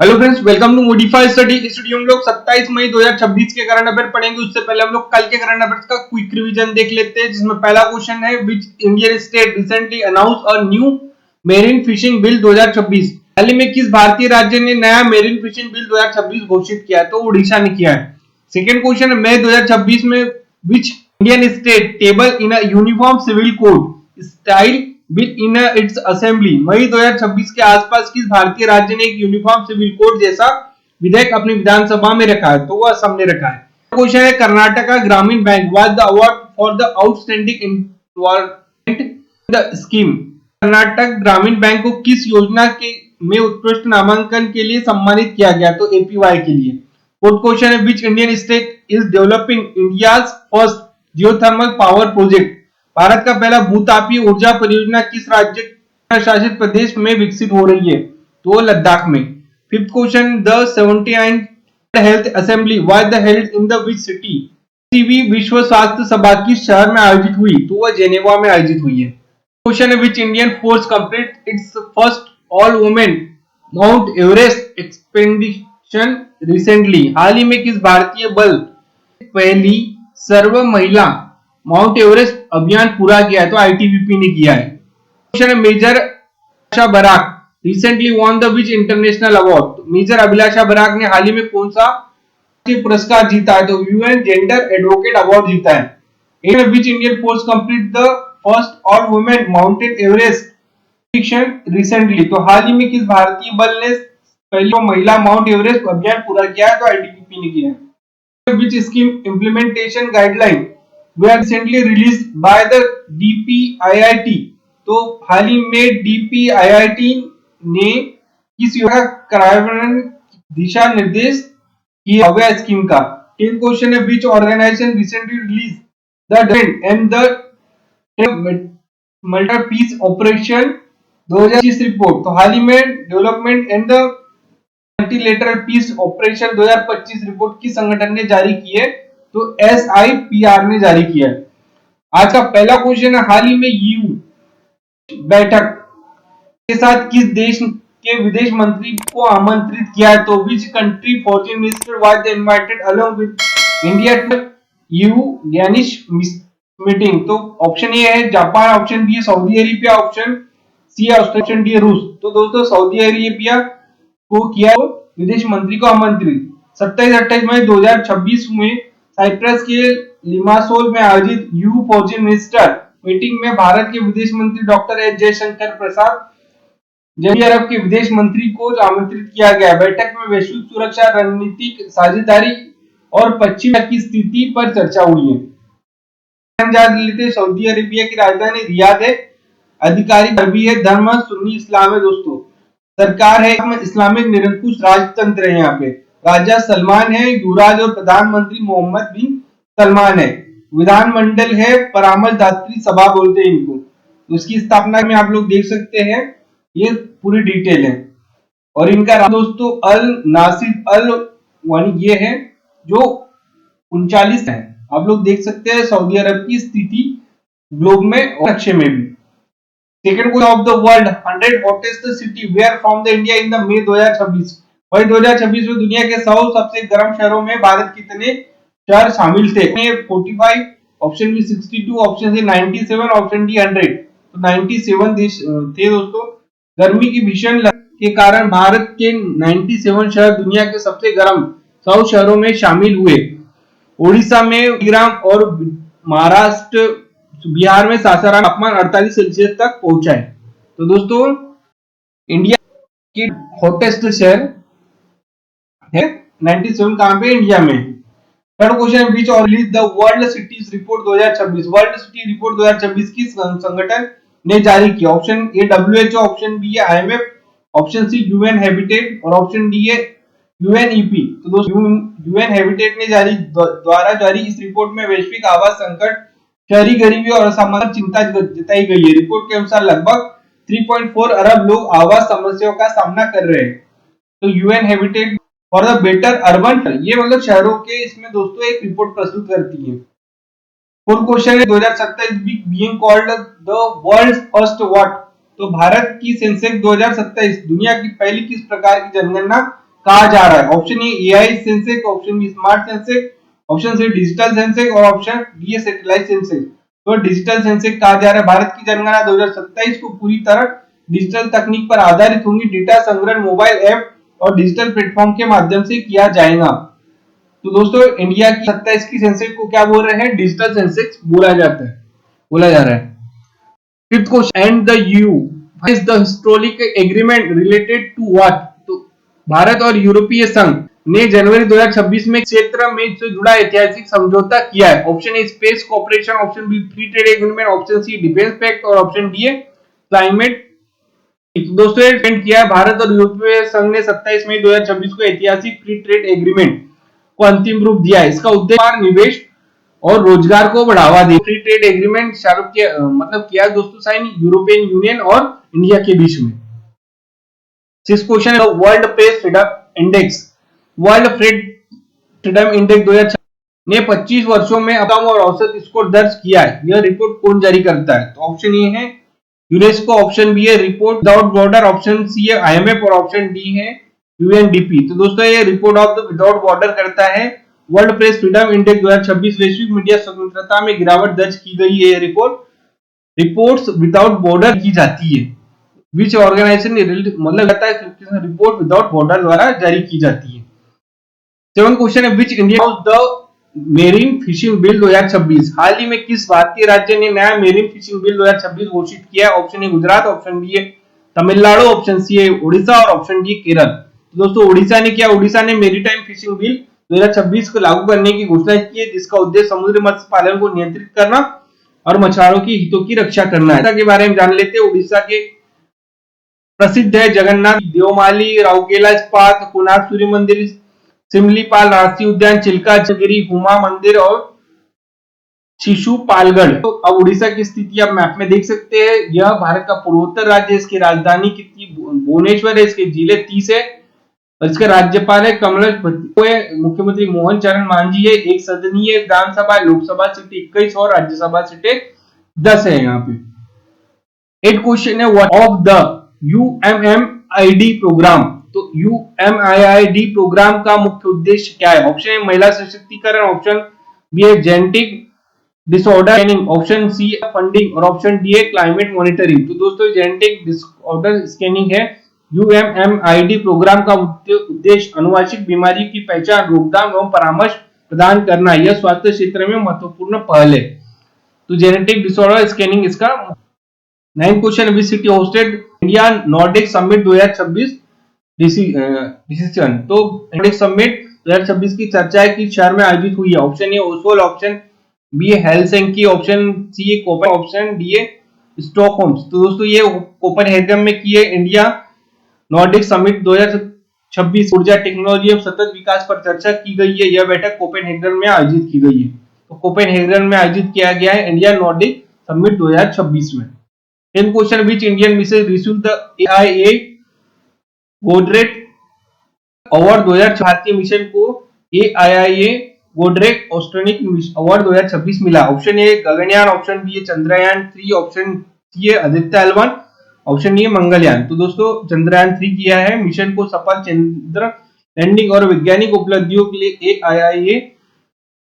Hello friends, welcome to modify study. इस video में हम लोग 27 मई 2026 के करंट अफेयर पढ़ेंगे। उससे पहले हम लोग कल के करंट अफेयर्स का क्विक रिवीजन देख लेते हैं, जिसमें पहला क्वेश्चन है which Indian state recently announce a new marine fishing bill 2026। हाल ही में किस भारतीय राज्य ने नया मेरीन फिशिंग बिल 2026 घोषित किया? तो उड़ीसा ने किया है। सेकेंड क्वेश्चन है मई 2026 में which Indian state table in a uniform civil code style bill in its assembly. मई 2026 के आसपास किस भारतीय राज्य ने एक यूनिफॉर्म सिविल कोड जैसा विधेयक अपनी विधानसभा में रखा है? तो वह असम ने रखा है। क्वेश्चन है कर्नाटका ग्रामीण bank was the award for the outstanding involvement the scheme. Karnataka ग्रामीण बैंक को किस योजना के में उत्कृष्ट नामांकन के लिए सम्मानित किया गया? तो एपीवाई के लिए। फोर्थ क्वेश्चन है which Indian state is developing India's first geothermal power project. Bharat का पहला भूतापीय ऊर्जा परियोजना किस राज्य शासित प्रदेश में विकसित हो रही है? तो लद्दाख में। Fifth question the 79th health assembly was the held in the which city. विश्व स्वास्थ्य सभा किस शहर में आयोजित हुई? तो वह जेनेवा में आयोजित हुई है। क्वेश्चन है which Indian force complete its first all women mount Everest expedition recently. हाल ही में किस भारतीय बल पहली सर्व महिला माउंट एवरेस्ट अभियान पूरा किया है? तो आईटीबीपी ने किया है। क्वेश्चन है major Abhilasha Barak recently won the which international award. Major Abhilasha Barak ने हाल ही में कौन सा पुरस्कार जीता है? तो यूएन जेंडर एडवोकेट अवार्ड जीता है। Which Indian force complete the first all women mountain Everest recently. तो हाल ही में किस भारतीय बल ने पहली महिला माउंट एवरेस्ट अभियान पूरा किया है? तो आईटीबीपी ने किया है। विच scheme implementation guideline were recently released by the DPIIT। तो हाल ही में DPIIT ने किस योजना कार्यान्वयन दिशा निर्देश किया हुआ स्कीम का? टेंथ क्वेश्चन है which organisation recently release the trend and the multi peace operation 2025 report. तो हाल ही में development and the multilateral peace operation 2025 report किस संगठन ने जारी की है? तो SIPR ने जारी किया है। आज का पहला क्वेश्चन है हाल ही में ईयू बैठक के साथ किस देश के विदेश मंत्री को आमंत्रित किया है? तो which country foreign minister was invited along with India to EU ग्यानिश मीटिंग। तो ऑप्शन ए है जापान, ऑप्शन बी है सऊदी अरेबिया, ऑप्शन सी है ऑस्ट्रेलिया, ऑप्शन डी है रूस। तो दोस्तों सऊदी अरेबिया को किया विदेश मंत्री को आमंत्रित। 27-28 मई 2026 में साइप्रस के लिमासोल में आयोजित ईयू फॉरेन मिनिस्टर मीटिंग में भारत के विदेश मंत्री doctor S Jaishankar Prasad Saudi अरब के विदेश मंत्री को आमंत्रित किया गया। बैठक में वैश्विक सुरक्षा, रणनीतिक साझेदारी और पश्चिम की स्थिति पर चर्चा हुई है। हम जान लेते हैं सऊदी अरेबिया की राजधानी रियाद है, आधिकारिक अरबी है, धर्म सुन्नी इस्लाम है। दोस्तों सरकार है इस्लामिक निरंकुश राजतंत्र है। यहाँ पे राजा सलमान है युवराज और प्रधानमंत्री मोहम्मद बिन सलमान है। विधानमंडल है परामर्शदात्री सभा बोलते हैं इनको। तो इसकी स्थापना में आप लोग देख सकते हैं, ये पूरी डिटेल है। और इनका दोस्तों अल नासिर अल वानी ये है जो 39 है। आप लोग देख सकते हैं सऊदी अरब की स्थिति ग्लोब में और नक्शे में भी। Second question of the world 100 hottest city where from the India in the May 2026। वही 2026 में दुनिया के 100 सबसे गर्म शहरों में भारत कितने शहर शामिल थे? 45, option B 62, option C 97, option D 100। तो 97 देश थे दोस्तों। गर्मी की भीषण के कारण भारत के 97 शहर दुनिया के सबसे गर्म 100 शहरों में शामिल हुए। उड़ीसा में ग्राम और महाराष्ट्र बिहार में सासाराम तापमान 48 सेल्सियस तक पहुंचा है। तो दोस्तों इंडिया की हॉटेस्ट शहर है 97 कहां पे? इंडिया में। थर्ड क्वेश्चन विच और release the world cities report 2026। World city report 2026 किस संगठन ने जारी किया? Option A WHO, option B है IMF, option C UN Habitat और ऑप्शन डी है UNEP। तो दोस्तों यूएन हैबिटेट ने द्वारा जारी इस रिपोर्ट में वैश्विक आवास संकट, शहरी गरीबी और असमानता चिंता जताई गई है। रिपोर्ट के अनुसार लगभग 3.4 अरब लोग आवास समस्याओं का सामना कर रहे हैं। तो UN habitat for the better urban, ये मतलब शहरों के इसमें दोस्तों एक रिपोर्ट प्रस्तुत करती है। फोर्थ क्वेश्चन है 2027 being called the world's first what. तो भारत की सेंसेक्स 2027 दुनिया की पहली किस प्रकार की जनगणना कहा जा रहा है? Option A AI Sensex, option B smart Sensex, option C digital Sensex और ऑप्शन डी सैटेलाइट सेंसेक्स। तो डिजिटल सेंसेक्स कहा जा रहा है भारत की जनगणना 2027 को पूरी तरह डिजिटल तकनीक पर आधारित होंगी। डेटा संग्रहण मोबाइल ऐप और डिजिटल प्लेटफॉर्म के माध्यम से किया जाएगा। तो दोस्तों इंडिया की 27 की सेंसेक्स को क्या बोल रहे हैं? डिजिटल सेंसेक्स बोला जाता है, बोला जा रहा है। Fifth question, and the EU is the historic agreement related to what? तो भारत और यूरोपीय संघ ने जनवरी 2026 में क्षेत्र में से जुड़ा ऐतिहासिक समझौता किया है। Option A space cooperation, option B free trade agreement, option C defence pact और ऑप्शन डी क्लाइमेट। दोस्तों ये किया है भारत और यूरोपीय संघ ने 27 मई 2026 को ऐतिहासिक फ्री ट्रेड एग्रीमेंट को अंतिम रूप दिया है। इसका उद्देश्य निवेश और रोजगार को बढ़ावा दे। फ्री ट्रेड एग्रीमेंट शाहरुख के मतलब किया दोस्तों साइन यूरोपियन यूनियन और इंडिया के बीच में। सिक्स क्वेश्चन है world press freedom index. World freedom index 2026 ने 25 वर्षों में कम और औसत स्कोर दर्ज किया है। यह रिपोर्ट कौन जारी करता है? तो ऑप्शन ए है यूनेस्को, ऑप्शन बी है report without border, option C है आईएमएफ और ऑप्शन डी है यूएनडीपी। तो दोस्तों ये report of the without border करता है। वर्ल्ड प्रेस फ्रीडम इंडेक्स 2026 वैश्विक मीडिया स्वतंत्रता में गिरावट दर्ज की गई है। रिपोर्ट्स विदाउट बॉर्डर की जाती है। विच ऑर्गेनाइजेशन मतलब कहता है रिपोर्ट विदाउट बॉर्डर द्वारा जारी की जाती है। सेवन क्वेश्चन है which India house the marine fishing bill 2026? हाल ही में किस भारतीय राज्य ने नया मेरीन फिशिंग बिल 2026 घोषित किया है? Option A Gujarat, option B है तमिलनाडु, ऑप्शन सी है उड़ीसा और ऑप्शन डी केरल। तो दोस्तों उड़ीसा ने किया, उड़ीसा ने मेरीटाइम फिशिंग बिल 2026 को लागू करने की घोषणा की है, जिसका उद्देश्य समुद्री मत्स्य पालन को नियंत्रित करना और मछुआरों की हितों की रक्षा करना है। के बारे में जान लेते हैं। उड़ीसा के प्रसिद्ध है जगन्नाथ, देवमाली, राउरकेला इस्पात, कोणार्क सूर्य मंदिर, सिमलीपाल राष्ट्रीय उद्यान, चिल्का गिरी, हुमा मंदिर और शिशुपालगढ़। तो अब उड़ीसा की स्थिति आप मैप में देख सकते हैं। यह भारत का पूर्वोत्तर राज्य है। इसकी राजधानी कितनी भुवनेश्वर है। इसके जिले 30 है और इसका राज्यपाल है कमलेश। मुख्यमंत्री मोहन चरण मांझी है। एक सदनीय विधानसभा, लोकसभा सीटें 21 और राज्यसभा सीटें 10 है यहाँ पे। 8 क्वेश्चन है व्हाट ऑफ द यूएमएमआईडी प्रोग्राम? तो यूएमआईडी प्रोग्राम का मुख्य उद्देश्य क्या है? ऑप्शन ए महिला सशक्तिकरण, ऑप्शन बी है genetic disorder scanning, option C है फंडिंग और ऑप्शन डी है क्लाइमेट मॉनिटरिंग। तो दोस्तों जेनेटिक डिसऑर्डर स्कैनिंग है। यूएमएमआईडी प्रोग्राम का उद्देश्य अनुवांशिक बीमारी की पहचान, रोकथाम एवं परामर्श प्रदान करना। यह स्वास्थ्य क्षेत्र में महत्वपूर्ण पहल है। तो जेनेटिक डिसऑर्डर स्कैनिंग इसका। 9 question which city hosted India Nordic summit 2026 decision? तो नॉर्डिक समिट 2026 की चर्चा किस शहर में आयोजित हुई है? ऑप्शन ए ओसोल, ऑप्शन बी है हेलसिंकी, ऑप्शन सी है कोपेन, ऑप्शन डी है स्टॉकहोम। तो दोस्तों ये कोपेनहेगन में की है। इंडिया नॉर्डिक समिट 2026 ऊर्जा, टेक्नोलॉजी और सतत विकास पर चर्चा की गई है। यह बैठक कोपेनहेगन में आयोजित की गई है। तो कोपेनहेगन में आयोजित किया गया है इंडिया नॉर्डिक समिट 2026 में। 10 question which Indian missile receive the AIA गोडरेट अवार्ड 2026? भारतीय मिशन को AIA गोडरेट ऑस्ट्रेनिक अवार्ड 2026 मिला। Option A Gaganyaan, option B है चंद्रयान 3, ऑप्शन सी है आदित्य L1, ऑप्शन डी है मंगलयान। तो दोस्तों चंद्रयान 3 किया है। मिशन को सफल चंद्र लैंडिंग और वैज्ञानिक उपलब्धियों के लिए AIA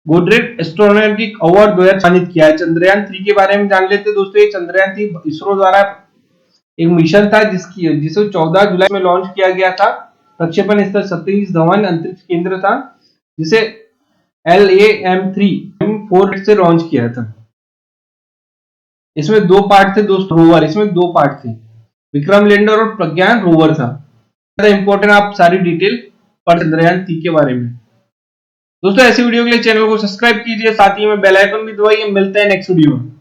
गोडरेट एस्ट्रोनॉटिक अवार्ड 2026 किया है। चंद्रयान 3 के बारे में जान लेते हैं दोस्तों। ये चंद्रयान 3 इसरो द्वारा एक मिशन था जिसे 14 जुलाई में लॉन्च किया गया था। प्रक्षेपण स्थल सतीश धवन अंतरिक्ष केंद्र था, जिसे LAM-3 से लॉन्च किया था। इसमें 2 पार्ट थे दोस्तों, रोवर। इसमें 2 पार्ट थे, विक्रम लैंडर और प्रज्ञान रोवर था। इंपॉर्टेंट आप सारी डिटेल पढ़ चंद्रयान 3 के बारे में। दोस्तों ऐसी वीडियो के लिए चैनल को सब्सक्राइब कीजिए, साथ ही में बेल आइकन भी दबाइए। मिलते हैं नेक्स्ट वीडियो में।